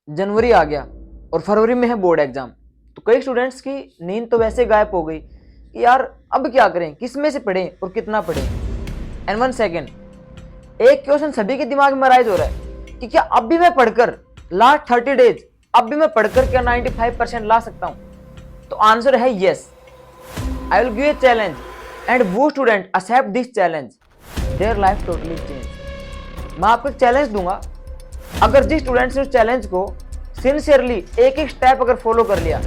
जनवरी आ गया और फरवरी में है बोर्ड एग्जाम। तो कई स्टूडेंट्स की नींद तो वैसे गायब हो गई कि यार अब क्या करें, किस में से पढ़ें और कितना पढ़ें। एंड वन सेकेंड, एक क्वेश्चन सभी के दिमाग में राइज हो रहा है कि क्या अब भी मैं पढ़कर लास्ट 30 डेज अब भी मैं पढ़कर क्या 95% ला सकता हूं। तो आंसर है yes. I will give a challenge and वो student accept this challenge, their life totally change. मैं आपको एक चैलेंज दूंगा, अगर जिस स्टूडेंट्स ने उस चैलेंज को सिंसियरली एक एक स्टेप अगर फॉलो कर लिया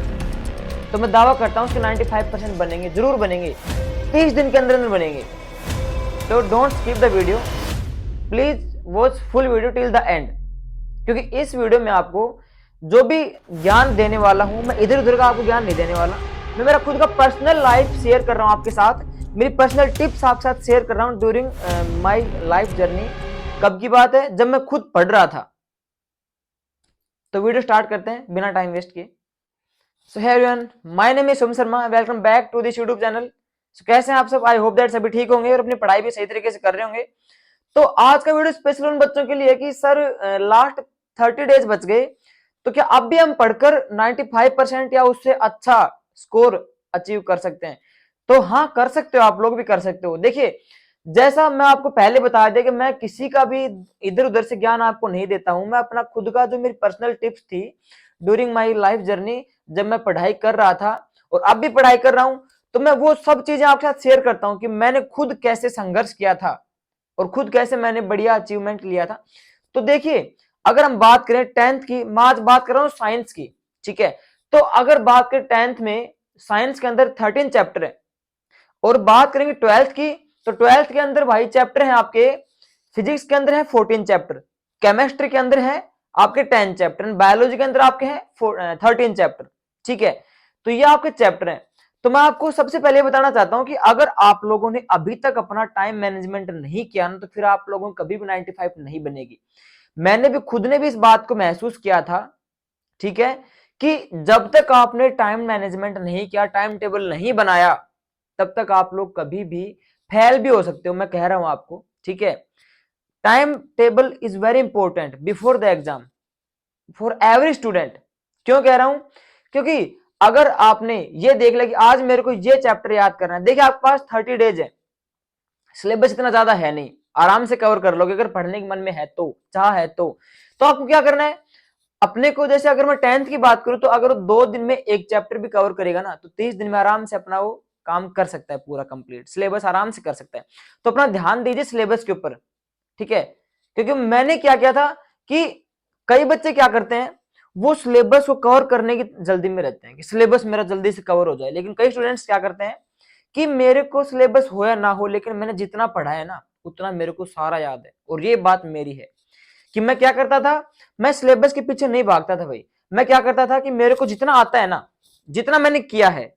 तो मैं दावा करता हूं उसके 95% बनेंगे, जरूर बनेंगे, 30 दिन के अंदर अंदर बनेंगे। तो don't skip the video, please watch full video till the end, क्योंकि इस वीडियो में आपको जो भी ज्ञान देने वाला हूं मैं इधर उधर का आपको ज्ञान नहीं देने वाला। मैं मेरा खुद का पर्सनल लाइफ शेयर कर रहा हूं आपके साथ, मेरी पर्सनल टिप्स आपके साथ शेयर कर रहा हूं ड्यूरिंग माई लाइफ जर्नी। कब की बात है, जब मैं खुद पढ़ रहा था। तो वीडियो स्टार्ट करते हैं बिना टाइम वेस्ट किए। So hey everyone, my name is Som Sharma, welcome back to this YouTube channel. So कैसे हैं आप सब? आई होप दैट सभी ठीक होंगे और अपनी पढ़ाई भी सही तरीके से कर रहे होंगे। तो आज का वीडियो स्पेशल उन बच्चों के लिए कि सर लास्ट 30 डेज बच गए, तो क्या अब भी हम पढ़कर 95% या उससे अच्छा स्कोर अचीव कर सकते हैं? तो हाँ, कर सकते हो, आप लोग भी कर सकते हो। देखिए, जैसा मैं आपको पहले बता दिया कि मैं किसी का भी इधर उधर से ज्ञान आपको नहीं देता हूं, मैं अपना खुद का जो मेरी पर्सनल टिप्स थी ड्यूरिंग माई लाइफ जर्नी, जब मैं पढ़ाई कर रहा था और अब भी पढ़ाई कर रहा हूं, तो मैं वो सब चीजें आपके साथ शेयर करता हूं कि मैंने खुद कैसे संघर्ष किया था और खुद कैसे मैंने बढ़िया अचीवमेंट लिया था। तो देखिए, अगर हम बात करें 10th की, मैं आज बात कर रहा हूं साइंस की, ठीक है। तो अगर बात करें 10th में, साइंस के अंदर 13 चैप्टर है, और बात करेंगे 12th की, तो 12th के अंदर भाई चैप्टर है आपके, फिजिक्स के अंदर है 14 चैप्टर, केमिस्ट्री के अंदर है आपके 10 चैप्टर, बायोलॉजी के अंदर आपके हैं 13 चैप्टर, ठीक है। तो ये आपके चैप्टर हैं। तो मैं आपको सबसे पहले बताना चाहता हूं कि अगर आप लोगों ने अभी तक अपना टाइम मैनेजमेंट नहीं किया ना, तो फिर आप लोगों को कभी भी 95 नहीं बनेगी। मैंने भी खुद ने भी इस बात को महसूस किया था, ठीक है, कि जब तक आपने टाइम मैनेजमेंट नहीं किया, टाइम टेबल नहीं बनाया, तब तक आप लोग कभी भी फेल भी हो सकते हो। मैं कह रहा हूं आपको, ठीक है। Time table is very important before the exam for every student. क्यों कह रहा हूं? क्योंकि अगर आपने ये देख लिया कि आज मेरे को ये चैप्टर याद करना है, देखिए आपके पास 30 डेज है, सिलेबस इतना ज्यादा है नहीं, आराम से कवर कर लोगे अगर पढ़ने के मन में है तो, चाह है तो आपको क्या करना है, अपने को, जैसे अगर मैं 10th की बात करूं, तो अगर वो 2 दिन में एक चैप्टर भी कवर करेगा ना, तो 30 दिन में आराम से अपना वो काम कर सकता है, पूरा कंप्लीट सिलेबस आराम से कर सकता है। तो अपना ध्यान दीजिए सिलेबस के ऊपर, ठीक है। क्योंकि मैंने क्या किया था कि कई बच्चे क्या करते हैं, वो सिलेबस को कवर करने की जल्दी में रहते हैं कि सिलेबस मेरा जल्दी से कवर हो जाए, लेकिन कई स्टूडेंट्स क्या करते हैं कि मेरे को सिलेबस हो या ना हो, लेकिन मैंने जितना पढ़ा है ना उतना मेरे को सारा याद है। और ये बात मेरी है कि मैं क्या करता था, मैं सिलेबस के पीछे नहीं भागता था भाई। मैं क्या करता था कि मेरे को जितना आता है ना, जितना मैंने किया है,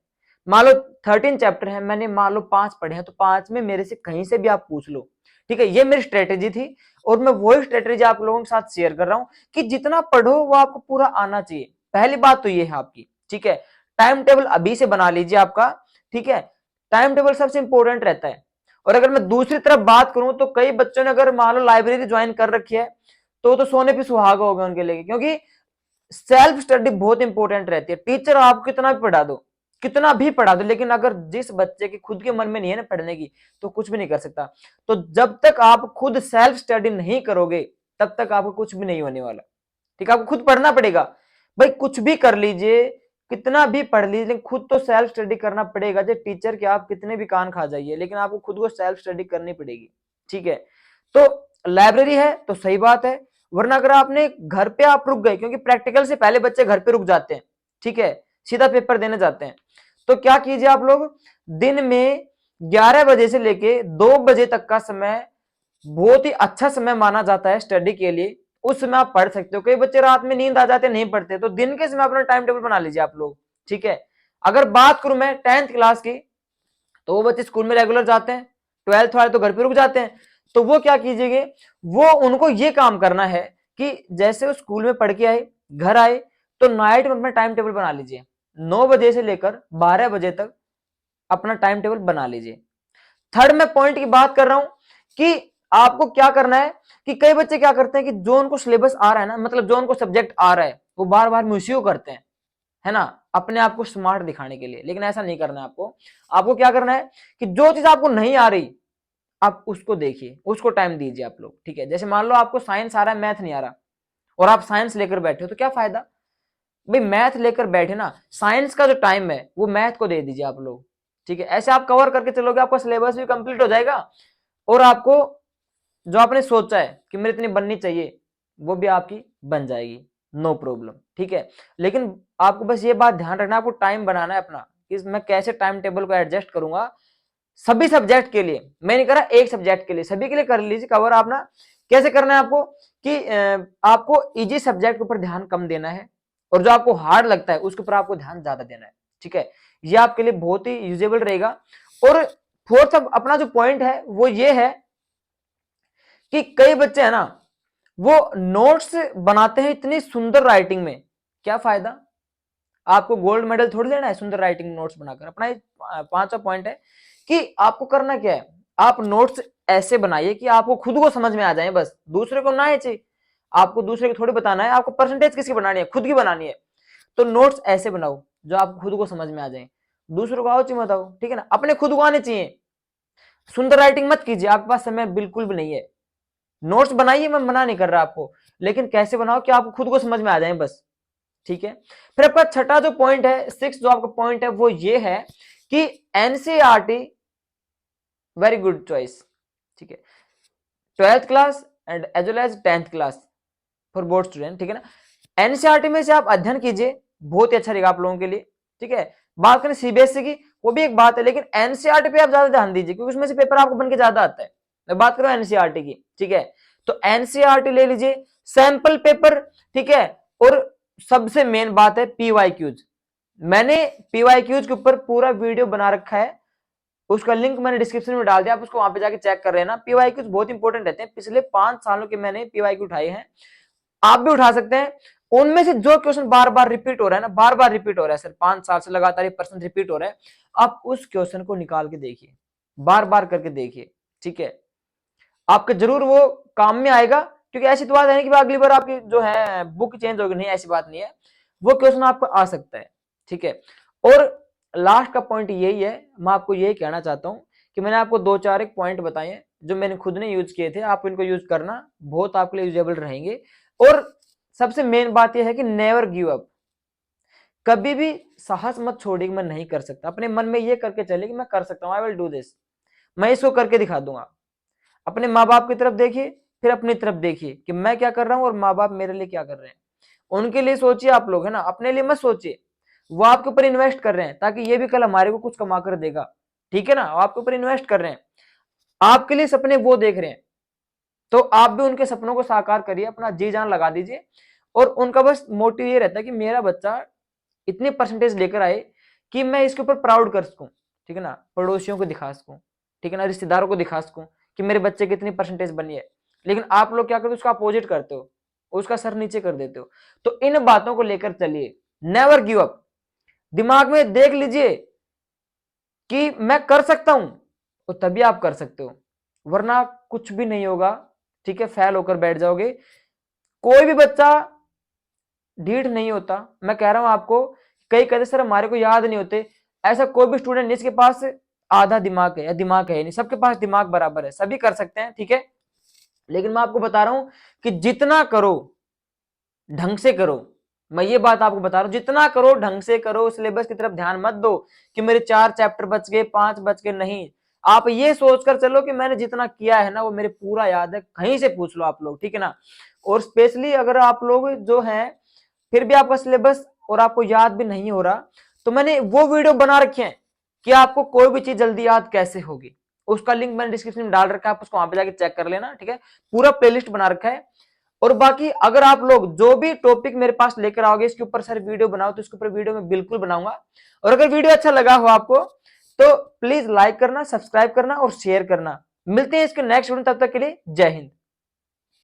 मान लो 13 चैप्टर है, मैंने मान लो 5 पढ़े हैं, तो 5 में मेरे से कहीं से भी आप पूछ लो, ठीक है। ये मेरी स्ट्रेटेजी थी और मैं वही स्ट्रेटेजी आप लोगों के साथ शेयर कर रहा हूं कि जितना पढ़ो वो आपको पूरा आना चाहिए। पहली बात तो ये है आपकी, ठीक है। टाइम टेबल अभी से बना लीजिए आपका, ठीक है। टाइम टेबल सबसे इंपॉर्टेंट रहता है। और अगर मैं दूसरी तरफ बात करूं, तो कई बच्चों ने अगर मान लो लाइब्रेरी ज्वाइन कर रखी है, तो सोने पे सुहागा होगा उनके लिए, क्योंकि सेल्फ स्टडी बहुत इंपॉर्टेंट रहती है। टीचर आप कितना भी पढ़ा दो, कितना भी पढ़ा दो, लेकिन अगर जिस बच्चे के खुद के मन में नहीं है ना पढ़ने की, तो कुछ भी नहीं कर सकता। तो जब तक आप खुद सेल्फ स्टडी नहीं करोगे, तब तक आपको कुछ भी नहीं होने वाला, ठीक है। आपको खुद पढ़ना पड़ेगा भाई, कुछ भी कर लीजिए, कितना भी पढ़ लीजिए, लेकिन खुद तो सेल्फ स्टडी करना पड़ेगा। जो टीचर के आप कितने भी कान खा जाइए, लेकिन आपको खुद को सेल्फ स्टडी करनी पड़ेगी, ठीक है। तो लाइब्रेरी है तो सही बात है, वरना अगर आपने घर पे आप रुक गए, क्योंकि प्रैक्टिकल से पहले बच्चे घर पे रुक जाते हैं, ठीक है, सीधा पेपर देने जाते हैं। तो क्या कीजिए आप लोग, दिन में 11 बजे से लेके 2 बजे तक का समय बहुत ही अच्छा समय माना जाता है स्टडी के लिए। उस समय आप पढ़ सकते हो। कई बच्चे रात में नींद आ जाते नहीं पढ़ते, तो दिन के समय अपना टाइम टेबल बना लीजिए आप लोग, ठीक है। अगर बात करूं मैं 10th क्लास की, तो वो बच्चे स्कूल में रेगुलर जाते हैं, 12th वाले तो घर पे रुक जाते हैं। तो वो क्या कीजिएगा, वो उनको ये काम करना है कि जैसे वो स्कूल में पढ़ के आए, घर आए, तो नाइट में अपना टाइम टेबल बना लीजिए, 9 बजे से लेकर 12 बजे तक अपना टाइम टेबल बना लीजिए। थर्ड में पॉइंट की बात कर रहा हूं कि आपको क्या करना है कि कई बच्चे क्या करते हैं कि जो उनको सिलेबस आ रहा है ना, मतलब जो उनको सब्जेक्ट आ रहा है, वो बार बार मिसयू करते हैं, है ना, अपने आप को स्मार्ट दिखाने के लिए। लेकिन ऐसा नहीं करना है आपको। आपको क्या करना है कि जो चीज आपको नहीं आ रही आप उसको देखिए, उसको टाइम दीजिए आप लोग, ठीक है। जैसे मान लो आपको साइंस आ रहा है, मैथ नहीं आ रहा, और आप साइंस लेकर बैठे हो, तो क्या फायदा भाई, मैथ लेकर बैठे ना, साइंस का जो टाइम है वो मैथ को दे दीजिए आप लोग, ठीक है। ऐसे आप कवर करके चलोगे, आपका सिलेबस भी कंप्लीट हो जाएगा, और आपको जो आपने सोचा है कि मेरे इतनी बननी चाहिए वो भी आपकी बन जाएगी, नो प्रॉब्लम, ठीक है। लेकिन आपको बस ये बात ध्यान रखना, आपको टाइम बनाना है अपना, कि मैं कैसे टाइम टेबल को एडजस्ट करूंगा सभी सब्जेक्ट के लिए। मैं नहीं कर रहा एक सब्जेक्ट के लिए, सभी के लिए कर लीजिए कवर आप ना। कैसे करना है आपको कि आपको इजी सब्जेक्ट के ऊपर ध्यान कम देना है, और जो आपको हार्ड लगता है उसके ऊपर आपको ध्यान ज्यादा देना है, ठीक है। ये आपके लिए बहुत ही यूजेबल रहेगा। और फोर्थ अपना जो पॉइंट है वो ये है कि कई बच्चे है ना, वो नोट्स बनाते हैं इतनी सुंदर राइटिंग में, क्या फायदा, आपको गोल्ड मेडल थोड़ी लेना है सुंदर राइटिंग नोट्स बनाकर। अपना पांचवा पॉइंट है कि आपको करना क्या है, आप नोट्स ऐसे बनाइए कि आपको खुद को समझ में आ जाए, बस दूसरे को ना आए चाहिए। आपको दूसरे को थोड़ी बताना है, आपको परसेंटेज किसकी बनानी है, खुद की बनानी है। तो नोट्स ऐसे बनाओ जो आपको खुद को समझ में आ जाए, दूसरों को आओ चाहिए बताओ, ठीक है ना, अपने खुद को आने चाहिए। सुंदर राइटिंग मत कीजिए, आपके पास समय बिल्कुल भी नहीं है। नोट्स बनाइए, मैं मना नहीं कर रहा आपको, लेकिन कैसे बनाओ कि आपको खुद को समझ में आ जाए बस, ठीक है। फिर आपका छठा जो पॉइंट है, सिक्स जो आपका पॉइंट है वो ये है कि एनसीईआरटी वेरी गुड चॉइस, ठीक है। 12th class and as well as 10th class for board student, ठीक है ना। एनसीईआरटी में से आप अध्ययन कीजिए, बहुत ही अच्छा रहेगा आप लोगों के लिए, ठीक है। बात करें सीबीएसई की, वो भी एक बात है, लेकिन एनसीईआरटी पे आप ज्यादा ध्यान दीजिए, क्योंकि उसमें से पेपर आपको बन के ज्यादा आता है। मैं बात करूं एनसीईआरटी की, ठीक है, तो एनसीईआरटी ले लीजिए, सैंपल पेपर, ठीक है। और सबसे मेन बात है पीवाईक्यूज। मैंने पीवाईक्यूज के ऊपर पूरा वीडियो बना रखा है, उसका लिंक मैंने डिस्क्रिप्शन में डाल दिया, आप उसको वहां पे जाके चेक कर लेना। पीवाईक्यूज बहुत इंपॉर्टेंट रहते हैं, पिछले 5 सालों के मैंने पीवाईक्यू उठाए हैं, आप भी उठा सकते हैं। उनमें से जो क्वेश्चन बार बार रिपीट हो रहा है ना, बार बार रिपीट हो रहा है सर, 5 साल से लगातार ये प्रश्न रिपीट हो रहा है, आप उस क्वेश्चन को निकाल के देखिए, बार बार करके देखिए, ठीक है। आपके जरूर वो काम में आएगा, क्योंकि ऐसी तो बात है नहीं कि अगली बार आपकी जो है बुक चेंज होगी, नहीं, ऐसी बात नहीं है, वो क्वेश्चन आपको आ सकता है, ठीक है। और लास्ट का पॉइंट यही है, मैं आपको यही कहना चाहता हूं कि मैंने आपको 2-4 एक पॉइंट बताए हैं जो मैंने खुद ने यूज किए थे, आप इनको यूज करना, बहुत आपके लिए यूजेबल रहेंगे। और सबसे मेन बात यह है कि नेवर गिव अप, कभी भी साहस मत छोड़िए कि मैं नहीं कर सकता, अपने मन में ये करके चलिए कि मैं कर सकता हूं, आई विल डू दिस, मैं इसको करके दिखा दूंगा। अपने माँ बाप की तरफ देखिए, फिर अपनी तरफ देखिए कि मैं क्या कर रहा हूं और माँ बाप मेरे लिए क्या कर रहे हैं, उनके लिए सोचिए आप लोग, है ना, अपने लिए मत सोचिए। वो आपके ऊपर इन्वेस्ट कर रहे हैं ताकि ये भी कल हमारे को कुछ कमा कर देगा, ठीक है ना, आपके ऊपर इन्वेस्ट कर रहे हैं, आपके लिए सपने वो देख रहे हैं, तो आप भी उनके सपनों को साकार करिए, अपना जी जान लगा दीजिए। और उनका बस मोटिव ये रहता है कि मेरा बच्चा इतने परसेंटेज लेकर आए कि मैं इसके ऊपर प्राउड कर सकूं, ठीक है ना, पड़ोसियों को दिखा सकूं, ठीक है ना, रिश्तेदारों को दिखा सकूं कि मेरे बच्चे की इतनी परसेंटेज बनी है। लेकिन आप लोग क्या करते हो, उसका अपोजिट करते हो, उसका सर नीचे कर देते हो। तो इन बातों को लेकर चलिए, नेवर गिव अप, दिमाग में देख लीजिए कि मैं कर सकता हूं, तो तभी आप कर सकते हो, वरना कुछ भी नहीं होगा, ठीक है, फेल होकर बैठ जाओगे। कोई भी बच्चा ढीठ नहीं होता, मैं कह रहा हूं आपको, कई कहते सर हमारे को याद नहीं होते, ऐसा कोई भी स्टूडेंट जिसके पास आधा दिमाग है या दिमाग है नहीं, सबके पास दिमाग बराबर है, सभी कर सकते हैं, ठीक है। लेकिन मैं आपको बता रहा हूं कि जितना करो ढंग से करो, मैं ये बात आपको बता रहा हूं, जितना करो ढंग से करो, सिलेबस की तरफ ध्यान मत दो कि मेरे 4 चैप्टर बच गए, 5 बच गए, नहीं, आप ये सोचकर चलो कि मैंने जितना किया है ना वो मेरे पूरा याद है, कहीं से पूछ लो आप लोग, ठीक है ना। और स्पेशली अगर आप लोग जो है फिर भी आपका सिलेबस और आपको याद भी नहीं हो रहा, तो मैंने वो वीडियो बना रखे हैं कि आपको कोई भी चीज जल्दी याद कैसे होगी, उसका लिंक मैंने डिस्क्रिप्शन में डाल रखा है, आप उसको वहां पे जाके चेक कर लेना, ठीक है, पूरा प्लेलिस्ट बना रखा है। और बाकी अगर आप लोग जो भी टॉपिक मेरे पास लेकर आओगे इसके ऊपर सर वीडियो बनाओ, तो इसके ऊपर वीडियो मैं बिल्कुल बनाऊंगा। और अगर वीडियो अच्छा लगा हो आपको तो प्लीज लाइक करना, सब्सक्राइब करना और शेयर करना। मिलते हैं इसके नेक्स्ट वीडियो, तब तक के लिए जय हिंद।